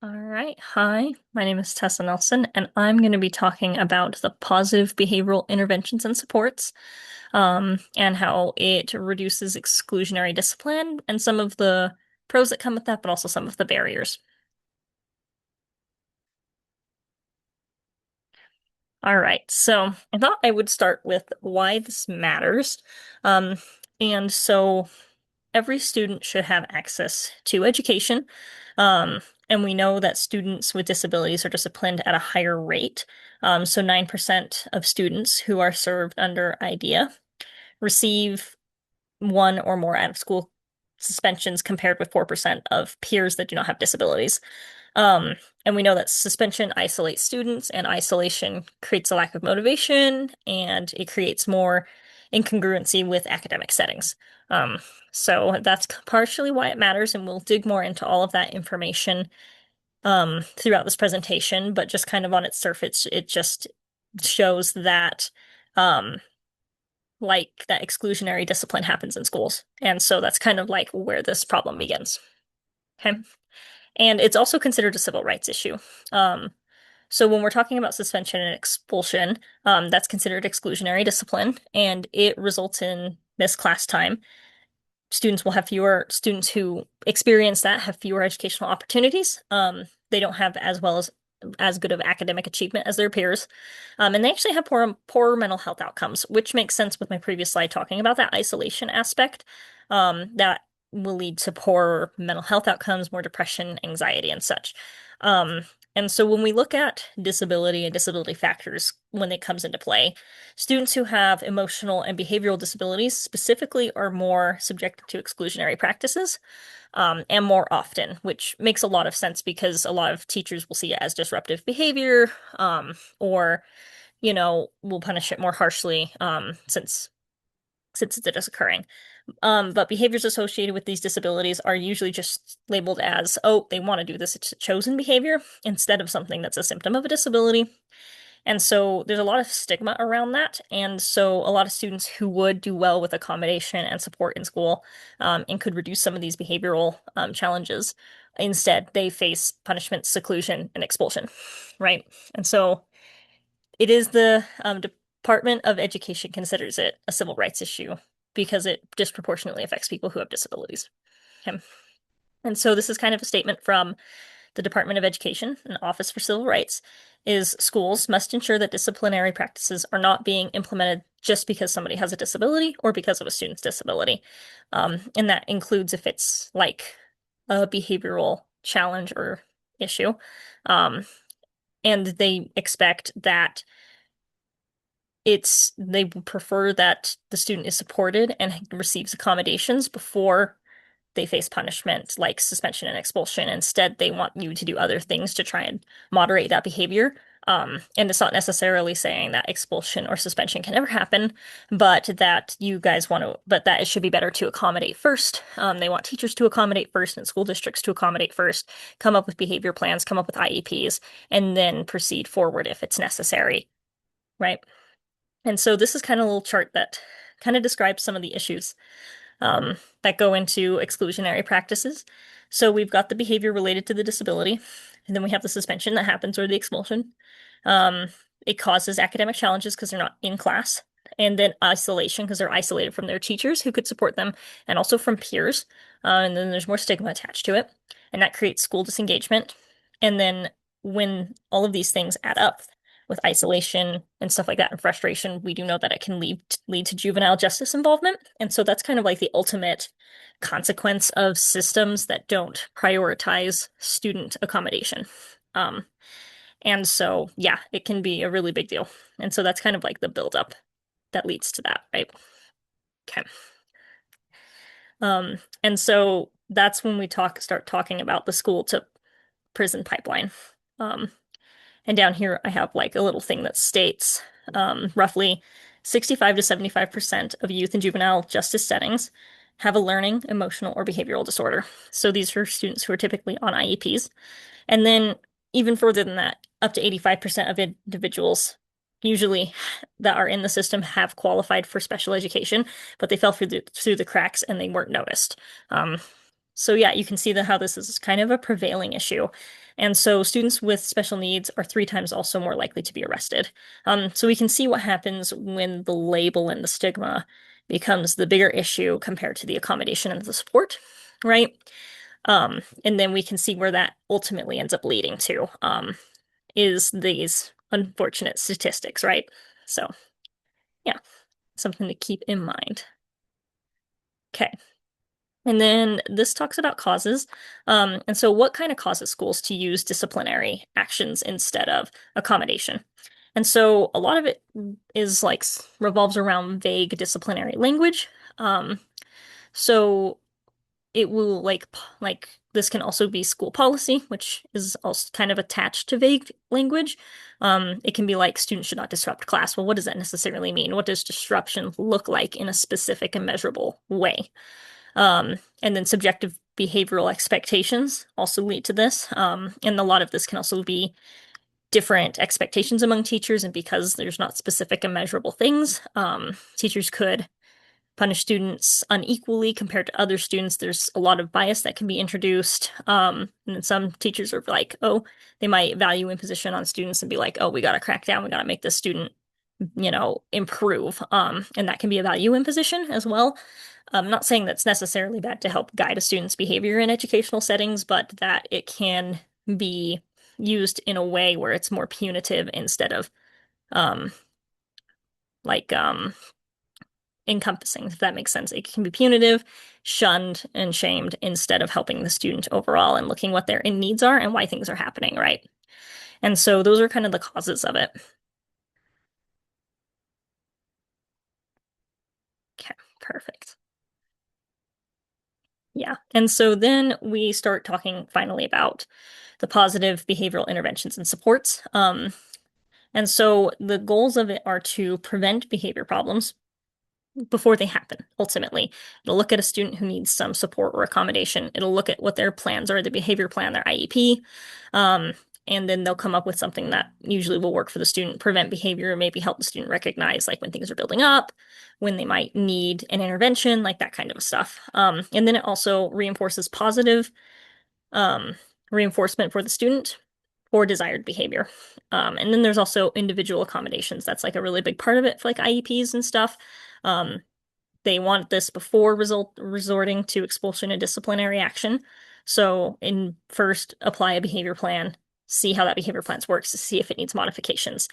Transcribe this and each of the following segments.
All right. Hi, my name is Tessa Nelson, and I'm going to be talking about the positive behavioral interventions and supports, and how it reduces exclusionary discipline and some of the pros that come with that, but also some of the barriers. All right. So I thought I would start with why this matters. Um, and so every student should have access to education. And we know that students with disabilities are disciplined at a higher rate. So 9% of students who are served under IDEA receive one or more out of school suspensions compared with 4% of peers that do not have disabilities. Um, and we know that suspension isolates students, and isolation creates a lack of motivation, and it creates more incongruency with academic settings. Um, so that's partially why it matters, and we'll dig more into all of that information throughout this presentation. But just kind of on its surface, it just shows that um, like that exclusionary discipline happens in schools, and so that's kind of like where this problem begins. Okay. And it's also considered a civil rights issue. Um, so when we're talking about suspension and expulsion, that's considered exclusionary discipline, and it results in missed class time. Students will have fewer students who experience that have fewer educational opportunities. They don't have as good of academic achievement as their peers, and they actually have poor mental health outcomes, which makes sense with my previous slide talking about that isolation aspect. That will lead to poor mental health outcomes, more depression, anxiety, and such. Um, and so when we look at disability and disability factors when it comes into play, students who have emotional and behavioral disabilities specifically are more subjected to exclusionary practices, and more often, which makes a lot of sense because a lot of teachers will see it as disruptive behavior, or, will punish it more harshly, since it is occurring. But behaviors associated with these disabilities are usually just labeled as, oh, they want to do this. It's a chosen behavior instead of something that's a symptom of a disability. And so there's a lot of stigma around that. And so a lot of students who would do well with accommodation and support in school, and could reduce some of these behavioral challenges, instead they face punishment, seclusion, and expulsion, right? And so it is the Department of Education considers it a civil rights issue because it disproportionately affects people who have disabilities. Okay. And so this is kind of a statement from the Department of Education and Office for Civil Rights is schools must ensure that disciplinary practices are not being implemented just because somebody has a disability or because of a student's disability. And that includes if it's like a behavioral challenge or issue. Um, and they expect that they prefer that the student is supported and receives accommodations before they face punishment like suspension and expulsion. Instead, they want you to do other things to try and moderate that behavior. And it's not necessarily saying that expulsion or suspension can never happen, but that but that it should be better to accommodate first. They want teachers to accommodate first and school districts to accommodate first, come up with behavior plans, come up with IEPs, and then proceed forward if it's necessary, right? And so this is kind of a little chart that kind of describes some of the issues that go into exclusionary practices. So we've got the behavior related to the disability, and then we have the suspension that happens or the expulsion. Um, it causes academic challenges because they're not in class, and then isolation because they're isolated from their teachers who could support them, and also from peers. And then there's more stigma attached to it, and that creates school disengagement. And then when all of these things add up, with isolation and stuff like that and frustration, we do know that it can lead to juvenile justice involvement. And so that's kind of like the ultimate consequence of systems that don't prioritize student accommodation. Um, and so, yeah, it can be a really big deal. And so that's kind of like the buildup that leads to that, right? Okay. And so that's when we start talking about the school to prison pipeline. Um, And down here, I have like a little thing that states roughly 65 to 75% of youth and juvenile justice settings have a learning, emotional, or behavioral disorder. So these are students who are typically on IEPs. And then even further than that, up to 85% of individuals usually that are in the system have qualified for special education, but they fell through the cracks and they weren't noticed. Um, So yeah, you can see that how this is kind of a prevailing issue. And so students with special needs are 3 times also more likely to be arrested. So we can see what happens when the label and the stigma becomes the bigger issue compared to the accommodation and the support, right? And then we can see where that ultimately ends up leading to, is these unfortunate statistics, right? So yeah, something to keep in mind. Okay. And then this talks about causes. And so what kind of causes schools to use disciplinary actions instead of accommodation? And so a lot of it is like revolves around vague disciplinary language. Um, so it will like this can also be school policy, which is also kind of attached to vague language. It can be like students should not disrupt class. Well, what does that necessarily mean? What does disruption look like in a specific and measurable way? And then subjective behavioral expectations also lead to this. And a lot of this can also be different expectations among teachers. And because there's not specific and measurable things, teachers could punish students unequally compared to other students. There's a lot of bias that can be introduced. And then some teachers are like, oh, they might value imposition on students and be like, oh, we got to crack down. We got to make this student, improve. And that can be a value imposition as well. I'm not saying that's necessarily bad to help guide a student's behavior in educational settings, but that it can be used in a way where it's more punitive instead of um, like encompassing, if that makes sense. It can be punitive, shunned, and shamed instead of helping the student overall and looking what their needs are and why things are happening, right? And so those are kind of the causes of it. Okay, perfect. Yeah. And so then we start talking finally about the positive behavioral interventions and supports. And so the goals of it are to prevent behavior problems before they happen, ultimately. It'll look at a student who needs some support or accommodation. It'll look at what their plans are, the behavior plan, their IEP. Um, and then they'll come up with something that usually will work for the student, prevent behavior, maybe help the student recognize like when things are building up, when they might need an intervention, like that kind of stuff. And then it also reinforces positive um, reinforcement for the student or desired behavior. And then there's also individual accommodations. That's like a really big part of it for like IEPs and stuff. Um, they want this before resorting to expulsion and disciplinary action. So in first apply a behavior plan, see how that behavior plan works to see if it needs modifications.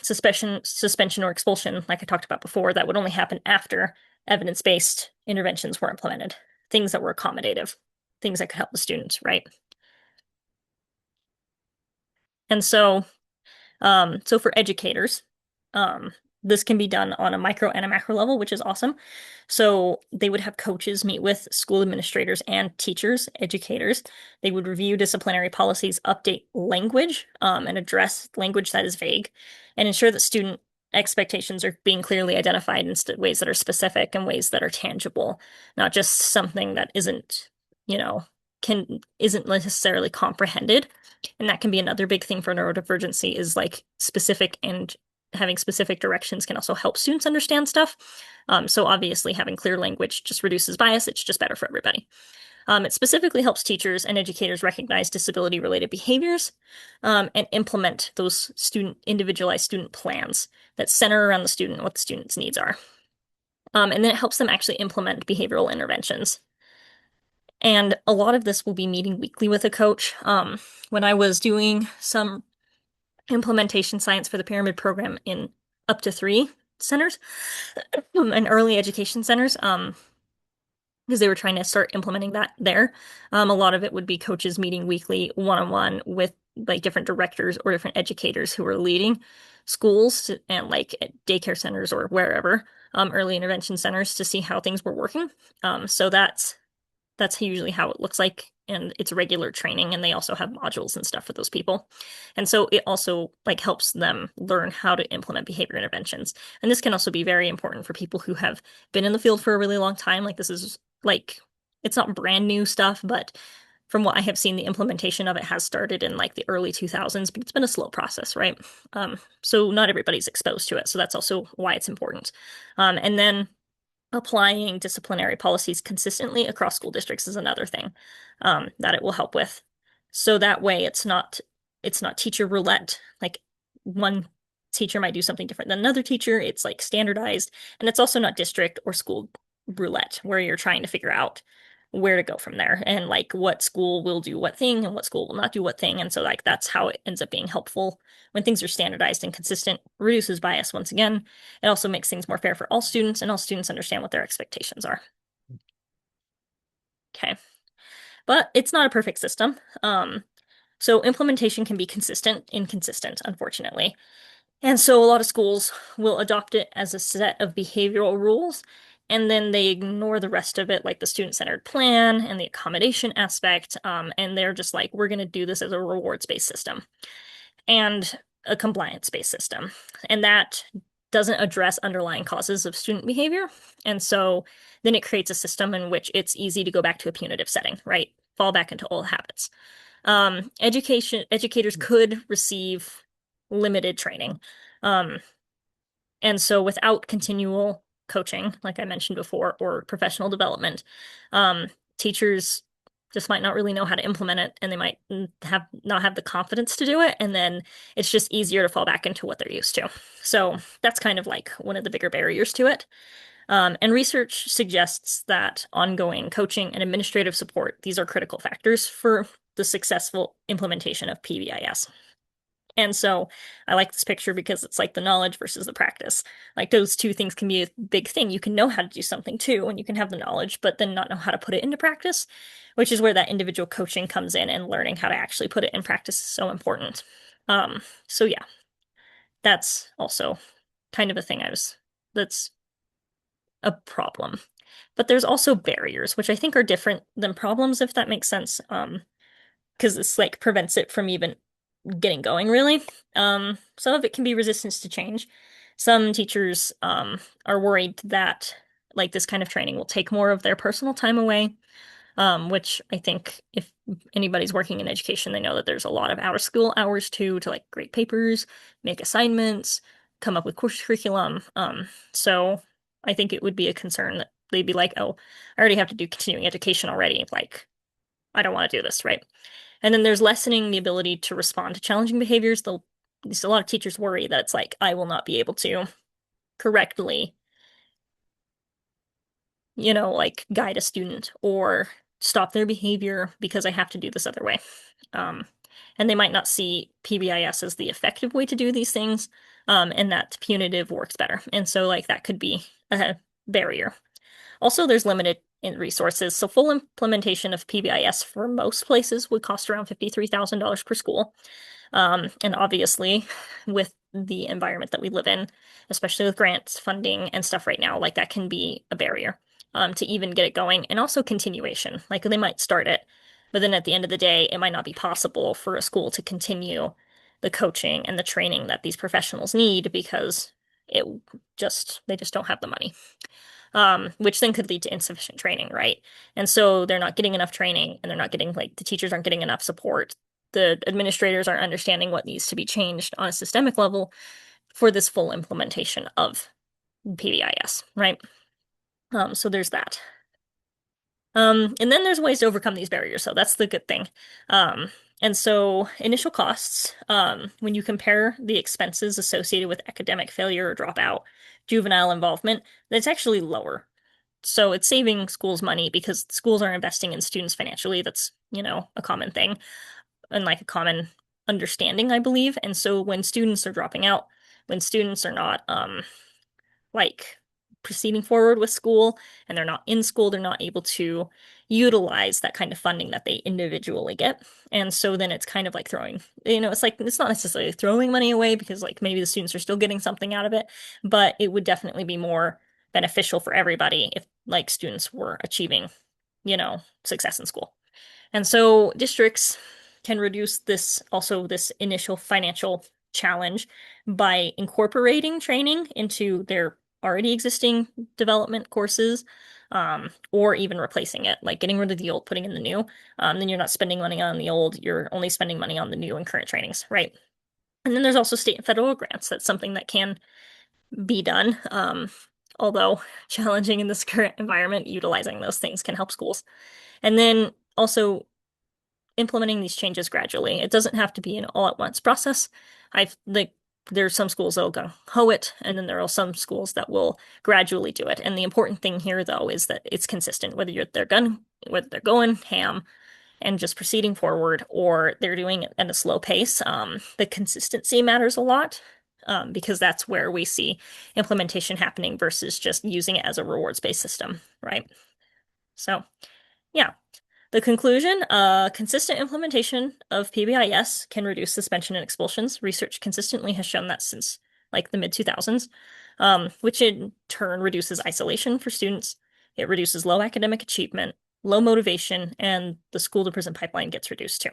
Suspension or expulsion, like I talked about before, that would only happen after evidence-based interventions were implemented, things that were accommodative, things that could help the students, right? And so for educators, um, this can be done on a micro and a macro level, which is awesome. So they would have coaches meet with school administrators and teachers, educators. They would review disciplinary policies, update language, and address language that is vague, and ensure that student expectations are being clearly identified in ways that are specific and ways that are tangible, not just something that isn't, you know, isn't necessarily comprehended. And that can be another big thing for neurodivergency is like specific and having specific directions can also help students understand stuff. So obviously having clear language just reduces bias. It's just better for everybody. It specifically helps teachers and educators recognize disability related behaviors and implement those individualized student plans that center around the student and what the student's needs are. And then it helps them actually implement behavioral interventions. And a lot of this will be meeting weekly with a coach. When I was doing some implementation science for the pyramid program in up to 3 centers and early education centers, because they were trying to start implementing that there. A lot of it would be coaches meeting weekly one-on-one with like different directors or different educators who are leading schools and like at daycare centers or wherever, early intervention centers to see how things were working. So that's usually how it looks like. And it's regular training, and they also have modules and stuff for those people. And so it also like helps them learn how to implement behavior interventions. And this can also be very important for people who have been in the field for a really long time. Like this is like it's not brand new stuff, but from what I have seen, the implementation of it has started in like the early 2000s, but it's been a slow process, right? So not everybody's exposed to it. So that's also why it's important. And then Applying disciplinary policies consistently across school districts is another thing that it will help with. So that way it's not teacher roulette. Like one teacher might do something different than another teacher. It's like standardized, and it's also not district or school roulette where you're trying to figure out where to go from there and like what school will do what thing and what school will not do what thing. And so like that's how it ends up being helpful when things are standardized and consistent, reduces bias once again. It also makes things more fair for all students, and all students understand what their expectations are. Okay. But it's not a perfect system. So implementation can be consistent, inconsistent, unfortunately. And so a lot of schools will adopt it as a set of behavioral rules, and then they ignore the rest of it, like the student-centered plan and the accommodation aspect. And they're just like, we're going to do this as a rewards-based system and a compliance-based system. And that doesn't address underlying causes of student behavior. And so then it creates a system in which it's easy to go back to a punitive setting, right? Fall back into old habits. Educators could receive limited training. Um, and so without continual coaching, like I mentioned before, or professional development, teachers just might not really know how to implement it, and they might not have the confidence to do it, and then it's just easier to fall back into what they're used to. So that's kind of like one of the bigger barriers to it. And research suggests that ongoing coaching and administrative support, these are critical factors for the successful implementation of PBIS. And so I like this picture because it's like the knowledge versus the practice. Like those two things can be a big thing. You can know how to do something too, and you can have the knowledge, but then not know how to put it into practice, which is where that individual coaching comes in, and learning how to actually put it in practice is so important. So yeah, that's also kind of a thing that's a problem. But there's also barriers, which I think are different than problems, if that makes sense. Because this like prevents it from even getting going, really. Some of it can be resistance to change. Some teachers are worried that like this kind of training will take more of their personal time away, which I think if anybody's working in education, they know that there's a lot of out of school hours too to like grade papers, make assignments, come up with course curriculum. So I think it would be a concern that they'd be like, oh, I already have to do continuing education already. Like, I don't want to do this, right? And then there's lessening the ability to respond to challenging behaviors. A lot of teachers worry that it's like, I will not be able to correctly, like guide a student or stop their behavior because I have to do this other way. Um, and they might not see PBIS as the effective way to do these things, and that punitive works better. And so, like, that could be a barrier. Also, there's limited in resources. So full implementation of PBIS for most places would cost around $53,000 per school. And obviously, with the environment that we live in, especially with grants, funding, and stuff right now, like that can be a barrier to even get it going. And also continuation. Like they might start it, but then at the end of the day, it might not be possible for a school to continue the coaching and the training that these professionals need because it they just don't have the money. Which then could lead to insufficient training, right? And so they're not getting enough training, and they're not getting like the teachers aren't getting enough support. The administrators aren't understanding what needs to be changed on a systemic level for this full implementation of PBIS, right? So there's that. And then there's ways to overcome these barriers. So that's the good thing. And so initial costs, when you compare the expenses associated with academic failure or dropout, juvenile involvement, that's actually lower. So it's saving schools money because schools are investing in students financially. That's, a common thing and like a common understanding, I believe. And so when students are dropping out, when students are not like proceeding forward with school and they're not in school, they're not able to utilize that kind of funding that they individually get. And so then it's kind of like throwing, it's like it's not necessarily throwing money away because like maybe the students are still getting something out of it, but it would definitely be more beneficial for everybody if like students were achieving, success in school. And so districts can reduce this initial financial challenge by incorporating training into their already existing development courses, or even replacing it, like getting rid of the old, putting in the new. Then you're not spending money on the old, you're only spending money on the new and current trainings, right? And then there's also state and federal grants. That's something that can be done. although challenging in this current environment, utilizing those things can help schools. And then also implementing these changes gradually. It doesn't have to be an all-at-once process. I've like there's some schools that'll go ho it, and then there are some schools that will gradually do it. And the important thing here, though, is that it's consistent, whether they're going ham and just proceeding forward, or they're doing it at a slow pace. The consistency matters a lot, because that's where we see implementation happening versus just using it as a rewards-based system, right? So, yeah. The conclusion, consistent implementation of PBIS can reduce suspension and expulsions. Research consistently has shown that since like the mid 2000s, which in turn reduces isolation for students. It reduces low academic achievement, low motivation, and the school to prison pipeline gets reduced too.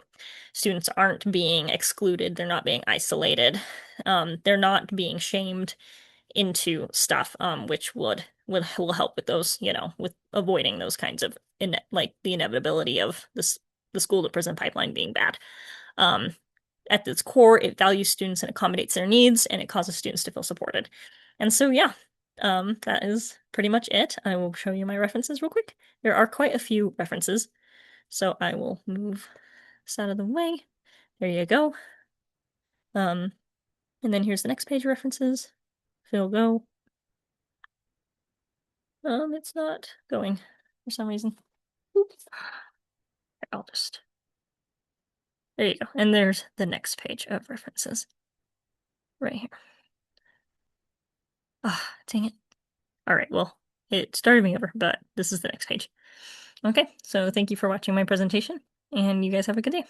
Students aren't being excluded, they're not being isolated, they're not being shamed into stuff, which will help with those, with avoiding those kinds of like the inevitability of the school to prison pipeline being bad. Um, at its core, it values students and accommodates their needs, and it causes students to feel supported. And so, yeah, that is pretty much it. I will show you my references real quick. There are quite a few references, so I will move this out of the way. There you go. And then here's the next page of references. So it'll go. It's not going for some reason. Oops. I'll just. There you go. And there's the next page of references. Right here. Ah, dang it. All right, well, it started me over, but this is the next page. Okay, so thank you for watching my presentation, and you guys have a good day.